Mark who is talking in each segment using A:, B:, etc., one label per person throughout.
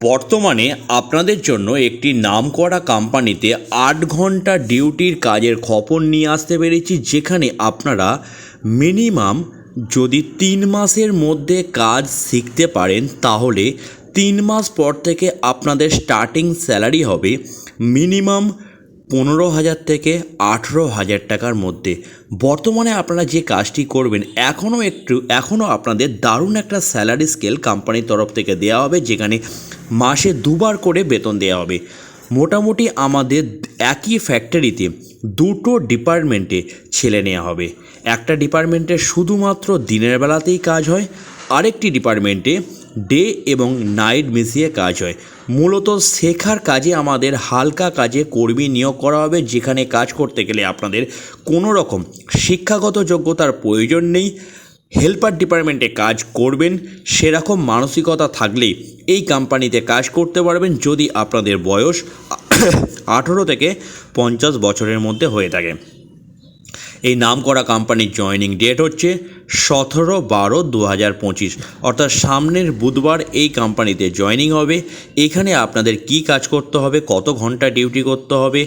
A: বর্তমানে আপনাদের জন্য একটি নামকরা কোম্পানিতে ৮ ঘন্টা ডিউটির কাজের খবর নিয়ে আসতে পেরেছি, যেখানে আপনারা মিনিমাম যদি ৩ মাসের মধ্যে কাজ শিখতে পারেন তাহলে ৩ মাস পর থেকে আপনাদের স্টার্টিং স্যালারি হবে মিনিমাম ১৫,০০০ থেকে ১৮,০০০ টাকার মধ্যে। বর্তমানে আপনারা যে কাজটি করবেন এখনও আপনাদের দারুণ একটা স্যালারি স্কেল কোম্পানির তরফ থেকে দেওয়া হবে, যেখানে মাসে ২বার করে বেতন দেওয়া হবে। মোটামুটি আমাদের একই ফ্যাক্টরিতে দুটো ডিপার্টমেন্টে ছেলে নেওয়া হবে। একটা ডিপার্টমেন্টে শুধুমাত্র দিনের বেলাতেই কাজ হয়, আরেকটি ডিপার্টমেন্টে ডে এবং নাইট মিশিয়ে কাজ হয়। মূলত শেখার কাজে আমাদের হালকা কাজে কর্মী নিয়োগ করা হবে, যেখানে কাজ করতে গেলে আপনাদের কোনো রকম শিক্ষাগত যোগ্যতার প্রয়োজন নেই। হেল্পার ডিপার্টমেন্টে কাজ করবেন সেরকম মানসিকতা থাকলেই এই কোম্পানিতে কাজ করতে পারবেন, যদি আপনাদের বয়স ১৮ থেকে ৫০ বছরের মধ্যে হয়ে থাকে। এই নামকরা কোম্পানির জয়েনিং ডেট হচ্ছে ১৭/১২/২০২৫, অর্থাৎ সামনের বুধবার এই কোম্পানিতে জয়েনিং হবে। এখানে আপনাদের কি কাজ করতে হবে, কত ঘন্টা ডিউটি করতে হবে,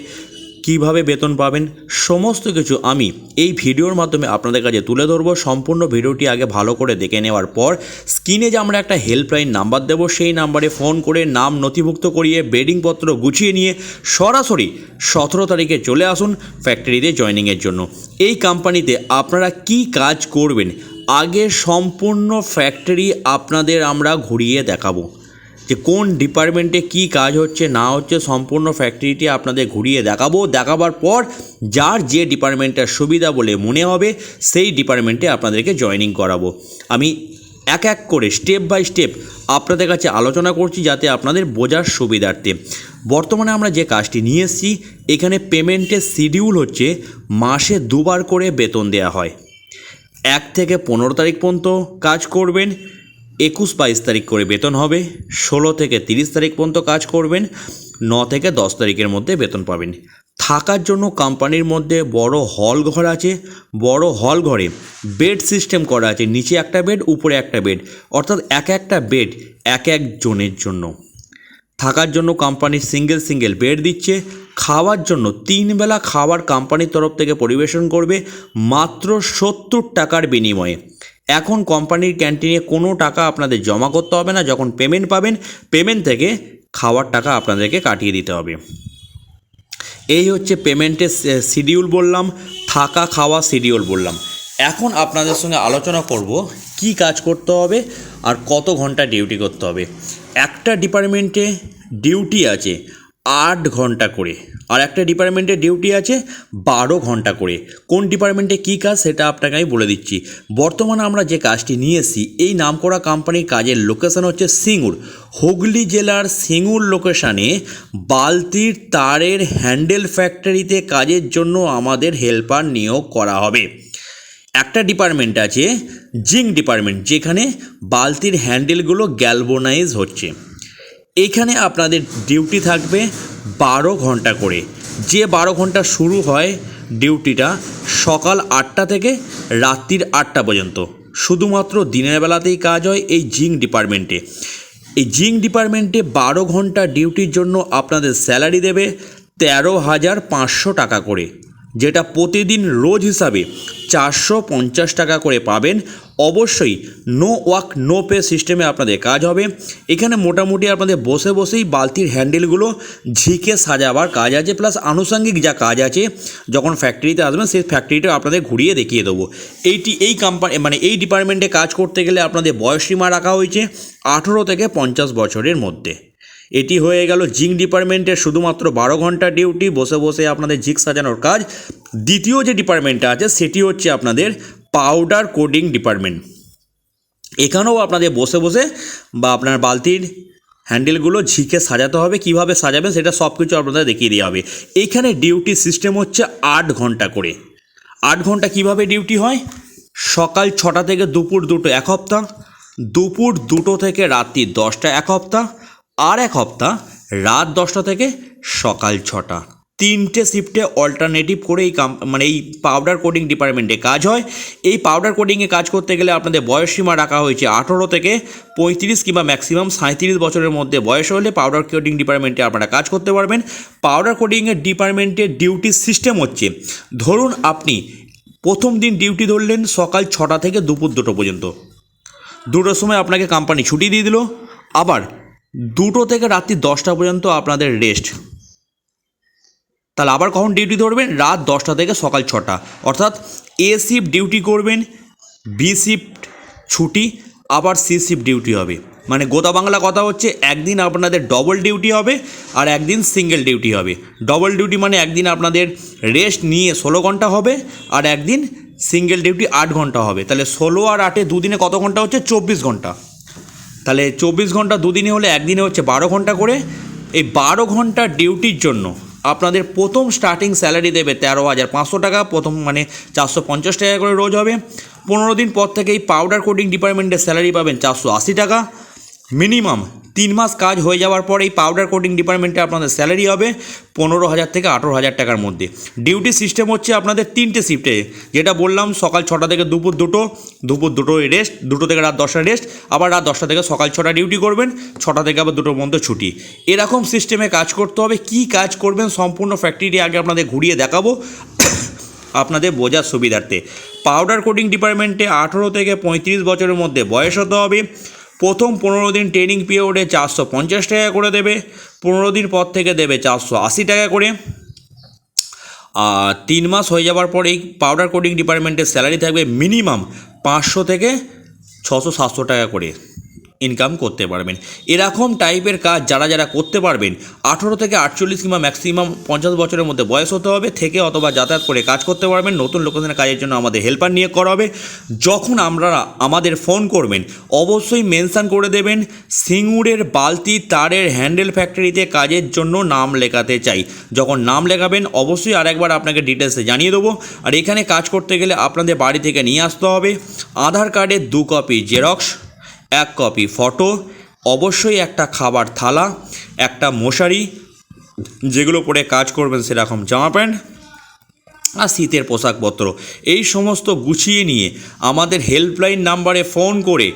A: কিভাবে বেতন পাবেন, সমস্ত কিছু আমি এই ভিডিওর মাধ্যমে আপনাদের কাছে তুলে ধরবো। সম্পূর্ণ ভিডিওটি আগে ভালো করে দেখে নেওয়ার পর স্ক্রিনে যে আমরা একটা হেল্পলাইন নাম্বার দেবো, সেই নাম্বারে ফোন করে নাম নথিভুক্ত করিয়ে বেডিংপত্র গুছিয়ে নিয়ে সরাসরি ১৭ তারিখে চলে আসুন ফ্যাক্টরিতে জয়েনিংয়ের জন্য। এই কোম্পানিতে আপনারা কি কাজ করবেন আগে সম্পূর্ণ ফ্যাক্টরি আপনাদের আমরা ঘুরিয়ে দেখাবো, যে কোন ডিপার্টমেন্টে কি কাজ হচ্ছে না হচ্ছে সম্পূর্ণ ফ্যাক্টরিটি আপনাদের ঘুরিয়ে দেখাবার পর যার যে ডিপার্টমেন্টের সুবিধা বলে মনে হবে সেই ডিপার্টমেন্টে আপনাদেরকে জয়েনিং করাবো। আমি এক এক করে স্টেপ বাই স্টেপ আপনাদের কাছে আলোচনা করছি, যাতে আপনাদের বোঝার সুবিধার্থে। বর্তমানে আমরা যে কাজটি নিয়ে এসেছি, এখানে পেমেন্টের শিডিউল হচ্ছে মাসে ২বার করে বেতন দেওয়া হয়। ১ থেকে ১৫ তারিখ পর্যন্ত কাজ করবেন, ২১-২২ তারিখ করে বেতন হবে। ১৬ থেকে ৩০ তারিখ পর্যন্ত কাজ করবেন, ৯ থেকে ১০ তারিখের মধ্যে বেতন পাবেন। থাকার জন্য কোম্পানির মধ্যে বড় হল ঘর আছে। বড় হল ঘরে বেড সিস্টেম করা আছে, নিচে একটা বেড উপরে একটা বেড, অর্থাৎ একটা বেড এক জনের জন্য। থাকার জন্য কোম্পানি সিঙ্গেল বেড দিচ্ছে। খাওয়ার জন্য ৩ বেলা খাবার কোম্পানির তরফ থেকে পরিবেশন করবে মাত্র ৭০ টাকার বিনিময়ে। এখন কোম্পানির ক্যান্টিনে কোনো টাকা আপনাদের জমা করতে হবে না। যখন পেমেন্ট পাবেন, পেমেন্ট থেকে খাওয়ার টাকা আপনাদেরকে কাটিয়ে দিতে হবে। এই হচ্ছে পেমেন্টের শিডিউল বললাম, থাকা খাওয়া শিডিউল বললাম। এখন আপনাদের সঙ্গে আলোচনা করব কি কাজ করতে হবে আর কত ঘন্টা ডিউটি করতে হবে। একটা ডিপার্টমেন্টে ডিউটি আছে ৮ ঘন্টা করে, আর একটা ডিপার্টমেন্টে ডিউটি আছে ১২ ঘন্টা করে। কোন ডিপার্টমেন্টে কী কাজ সেটা আপনাকে আমি বলে দিচ্ছি। বর্তমানে আমরা যে কাজটি নিয়ে এসেছি, এই নামকরা কোম্পানির কাজের লোকেশান হচ্ছে সিঙ্গুর। হুগলি জেলার সিঙ্গুর লোকেশানে বালতির তারের হ্যান্ডেল ফ্যাক্টরিতে কাজের জন্য আমাদের হেল্পার নিয়োগ করা হবে। একটা ডিপার্টমেন্ট আছে জিঙ্ক ডিপার্টমেন্ট, যেখানে বালতির হ্যান্ডেলগুলো গ্যালভানাইজ হচ্ছে। এখানে আপনাদের ডিউটি থাকবে ১২ ঘন্টা করে। যে ১২ ঘন্টা শুরু হয় ডিউটিটা সকাল ৮টা থেকে রাত্রির ৮টা পর্যন্ত। শুধুমাত্র দিনের বেলাতেই কাজ হয় এই জিঙ্ক ডিপার্টমেন্টে। এই জিঙ্ক ডিপার্টমেন্টে ১২ ঘন্টা ডিউটির জন্য আপনাদের স্যালারি দেবে ১৩,৫০০ টাকা করে, যেটা প্রতিদিন রোজ হিসাবে ৪৫০ টাকা করে পাবেন। অবশ্যই নো ওয়ার্ক নো পে সিস্টেমে আপনাদের কাজ হবে। এখানে মোটামুটি আপনাদের বসেই বালতির হ্যান্ডেলগুলো ঝিকে সাজাবার কাজ আছে, প্লাস আনুষঙ্গিক যা কাজ আছে। যখন ফ্যাক্টরিতে আসবেন সেই ফ্যাক্টরিটা আপনাদের ঘুরিয়ে দেখিয়ে দেবো। এই কোম্পানি এই ডিপার্টমেন্টে কাজ করতে গেলে আপনাদের বয়সসীমা রাখা হয়েছে ১৮ থেকে ৫০ বছরের মধ্যে। এটি হয়ে গেল জিঙ্ক ডিপার্টমেন্টের শুধুমাত্র ১২ ঘন্টা ডিউটি, বসে আপনাদের ঝিক সাজানোর কাজ। দ্বিতীয় যে ডিপার্টমেন্টটা আছে সেটি হচ্ছে আপনাদের পাউডার কোডিং ডিপার্টমেন্ট। এখানেও আপনাদের বসে বা আপনার বালতির হ্যান্ডেলগুলো ঝিকে সাজাতে হবে। কিভাবে সাজাবেন সেটা সব কিছু আপনাদের দেখিয়ে দেওয়া হবে। এইখানে ডিউটি সিস্টেম হচ্ছে ৮ ঘন্টা করে। ৮ ঘন্টা কিভাবে ডিউটি হয়? সকাল ৬টা থেকে দুপুর ২টো ১ হপ্তাহ, দুপুর ২টো থেকে রাত্রি ১০টা ১ হপ্তাহ, আর ১ হপ্তাহ রাত ১০টা থেকে সকাল ৬টা। 3টে শিফটে অল্টারনেটিভ করে এই পাউডার কোডিং ডিপার্টমেন্টে কাজ হয়। এই পাউডার কোডিংয়ে কাজ করতে গেলে আপনাদের বয়সসীমা রাখা হয়েছে 18 থেকে 35 কিংবা ম্যাক্সিমাম 37 বছরের মধ্যে বয়স হলে পাউডার কোডিং ডিপার্টমেন্টে আপনারা কাজ করতে পারবেন। পাউডার কোডিংয়ের ডিপার্টমেন্টের ডিউটি সিস্টেম হচ্ছে, ধরুন আপনি প্রথম দিন ডিউটি ধরলেন সকাল 6টা থেকে দুপুর 2টো পর্যন্ত, 2টোর সময় আপনাকে কোম্পানি ছুটি দিয়ে দিল, আবার 2টো থেকে রাত্রি 10টা পর্যন্ত আপনাদের রেস্ট। তাহলে আবার কখন ডিউটি ধরবেন? রাত 10টা থেকে সকাল 6টা, অর্থাৎ এ শিফট ডিউটি করবেন, বি শিফট ছুটি, আবার সি শিফট ডিউটি হবে। মানে গোটা বাংলা কথা হচ্ছে, একদিন আপনাদের ডবল ডিউটি হবে আর একদিন সিঙ্গেল ডিউটি হবে। ডবল ডিউটি মানে একদিন আপনাদের রেস্ট নিয়ে 16 ঘন্টা হবে আর একদিন সিঙ্গেল ডিউটি 8 ঘন্টা হবে। তাহলে 16 আর 8-এ দুদিনে কত ঘন্টা হচ্ছে? 24 ঘন্টা। তাহলে 24 ঘন্টা দুদিনে হলে একদিনে হচ্ছে 12 ঘন্টা করে। এই 12 ঘন্টা ডিউটির জন্য আপনাদের প্রথম স্টার্টিং স্যালারি দেবে 13,500 টাকা, প্রথম মানে 450 টাকা করে রোজ হবে। 15 দিন পর থেকে এই পাউডার কোডিং ডিপার্টমেন্টের স্যালারি পাবেন 480 টাকা। মিনিমাম 3 মাস কাজ হয়ে যাওয়ার পর এই পাউডার কোডিং ডিপার্টমেন্টে আপনাদের স্যালারি হবে 15,000 থেকে 18,000 টাকার মধ্যে। ডিউটি সিস্টেম হচ্ছে আপনাদের 3টে শিফটে, যেটা বললাম, সকাল 6টা থেকে দুপুর 2টো, দুপুর 2টোয় রেস্ট, 2টো থেকে রাত 10টা রেস্ট, আবার রাত 10টা থেকে সকাল 6টা ডিউটি করবেন, 6টা থেকে আবার 2টোর মধ্যে ছুটি। এরকম সিস্টেমে কাজ করতে হবে। কি কাজ করবেন সম্পূর্ণ ফ্যাক্টরিটি আগে আপনাদের ঘুরিয়ে দেখাবো আপনাদের বোঝার সুবিধার্থে। পাউডার কোডিং ডিপার্টমেন্টে 18 থেকে 35 বছরের মধ্যে বয়স হতে হবে। প্রথম 15 দিন ট্রেনিং পিরিয়ডে 450 টাকা করে দেবে, 15 দিন পর থেকে দেবে 480 টাকা করে। আর 3 মাস হয়ে যাওয়ার পর এই পাউডার কোডিং ডিপার্টমেন্টের স্যালারি থাকবে মিনিমাম 500 থেকে 600-700 টাকা করে ইনকাম করতে পারবেন। এরকম টাইপের কাজ যারা যারা করতে পারবেন, 18 থেকে 48 কিংবা ম্যাক্সিমাম 50 বছরের মধ্যে বয়স হতে হবে, থেকে অথবা যাতায়াত করে কাজ করতে পারবেন। নতুন লোকেশনে কাজের জন্য আমাদের হেল্পার নিয়োগ করা হবে। যখন আপনারা আমাদের ফোন করবেন অবশ্যই মেনশান করে দেবেন সিঙ্গুরের বালতি তারের হ্যান্ডেল ফ্যাক্টরিতে কাজের জন্য নাম লেখাতে চাই। যখন নাম লেখাবেন অবশ্যই আরেকবার আপনাকে ডিটেলসে জানিয়ে দেবো। আর এখানে কাজ করতে গেলে আপনাদের বাড়ি থেকে নিয়ে আসতে হবে আধার কার্ডের 2 কপি জেরক্স, 1 কপি ফটো, অবশ্যই একটা খাবার থালা, একটা মশারি, যেগুলো পরে কাজ করবেন সেরকম জামা প্যান্ট, আর শীতের পোশাকপত্র। এই সমস্ত গুছিয়ে নিয়ে আমাদের হেল্পলাইন নাম্বারে ফোন করে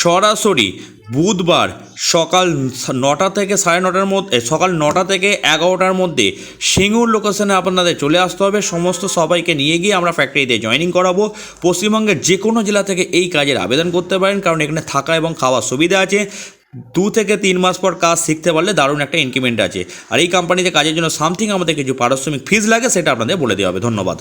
A: সরাসরি বুধবার সকাল 9টা থেকে 9:30-র মধ্যে, সকাল 9টা থেকে 11টার মধ্যে সিঙ্গুর লোকেশনে আপনাদের চলে আসতে হবে। সমস্ত সবাইকে নিয়ে গিয়ে আমরা ফ্যাক্টরিতে জয়েনিং করাবো। পশ্চিমবঙ্গের যে কোনো জেলা থেকে এই কাজের আবেদন করতে পারেন, কারণ এখানে থাকা এবং খাওয়ার সুবিধা আছে। 2 থেকে 3 মাস পর কাজ শিখতে পারলে দারুণ একটা ইনক্রিমেন্ট আছে। আর এই কোম্পানিতে কাজের জন্য সামথিং আমাদের কিছু পারিশ্রমিক ফিজ লাগে, সেটা আপনাদের বলে দেওয়া হবে। ধন্যবাদ।